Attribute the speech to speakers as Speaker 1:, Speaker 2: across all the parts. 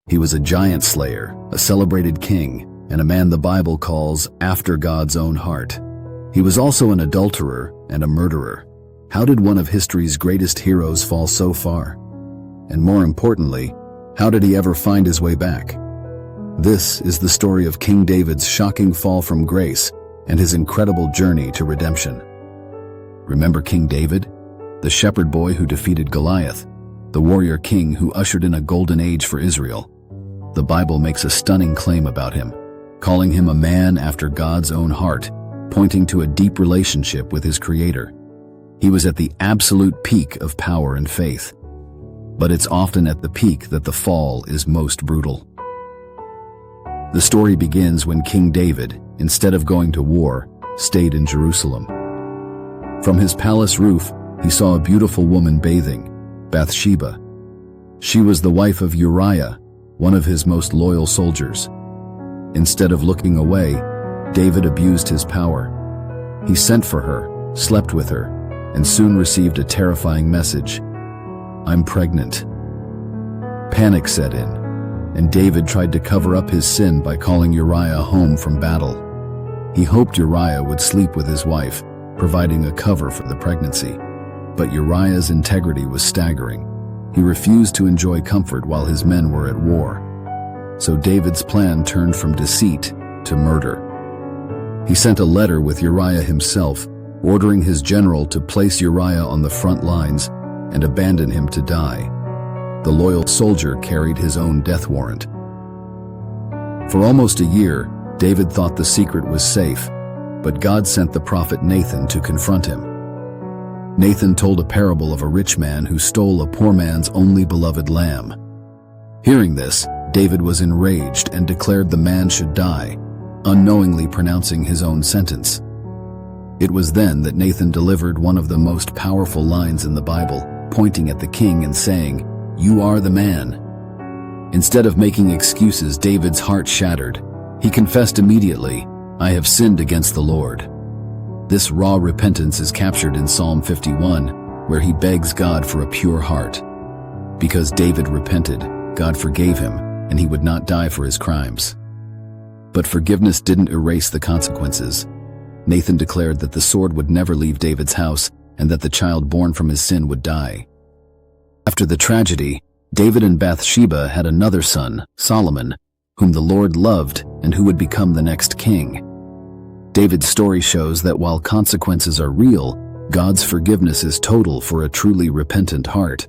Speaker 1: He was a giant slayer, a celebrated king, and a man the Bible calls after God's own heart. He was also an adulterer and a murderer. How did one of history's greatest heroes fall so far? And more importantly, how did he ever find his way back? This is the story of King David's shocking fall from grace and his incredible journey to redemption. Remember King David? The shepherd boy who defeated Goliath, the warrior king who ushered in a golden age for Israel. The Bible makes a stunning claim about him, calling him a man after God's own heart, pointing to a deep relationship with his Creator. He was at the absolute peak of power and faith. But it's often at the peak that the fall is most brutal. The story begins when King David, instead of going to war, stayed in Jerusalem. From his palace roof, he saw a beautiful woman bathing, Bathsheba. She was the wife of Uriah, one of his most loyal soldiers. Instead of looking away, David abused his power. He sent for her, slept with her, and soon received a terrifying message. "I'm pregnant." Panic set in, and David tried to cover up his sin by calling Uriah home from battle. He hoped Uriah would sleep with his wife, providing a cover for the pregnancy. But Uriah's integrity was staggering. He refused to enjoy comfort while his men were at war. So David's plan turned from deceit to murder. He sent a letter with Uriah himself, ordering his general to place Uriah on the front lines and abandon him to die. The loyal soldier carried his own death warrant. For almost a year, David thought the secret was safe, but God sent the prophet Nathan to confront him. Nathan told a parable of a rich man who stole a poor man's only beloved lamb. Hearing this, David was enraged and declared the man should die, unknowingly pronouncing his own sentence. It was then that Nathan delivered one of the most powerful lines in the Bible, pointing at the king and saying, "You are the man." Instead of making excuses, David's heart shattered. He confessed immediately, "I have sinned against the Lord." This raw repentance is captured in Psalm 51, where he begs God for a pure heart. Because David repented, God forgave him, and he would not die for his crimes. But forgiveness didn't erase the consequences. Nathan declared that the sword would never leave David's house, and that the child born from his sin would die. After the tragedy, David and Bathsheba had another son, Solomon, whom the Lord loved and who would become the next king. David's story shows that while consequences are real, God's forgiveness is total for a truly repentant heart.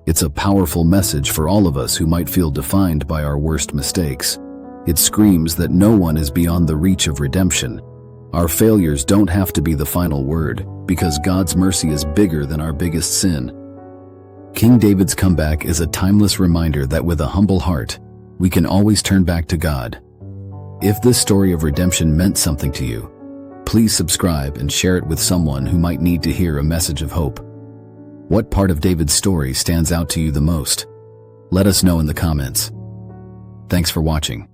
Speaker 1: It's a powerful message for all of us who might feel defined by our worst mistakes. It screams that no one is beyond the reach of redemption. Our failures don't have to be the final word, because God's mercy is bigger than our biggest sin. King David's comeback is a timeless reminder that with a humble heart, we can always turn back to God. If this story of redemption meant something to you, please subscribe and share it with someone who might need to hear a message of hope. What part of David's story stands out to you the most? Let us know in the comments. Thanks for watching.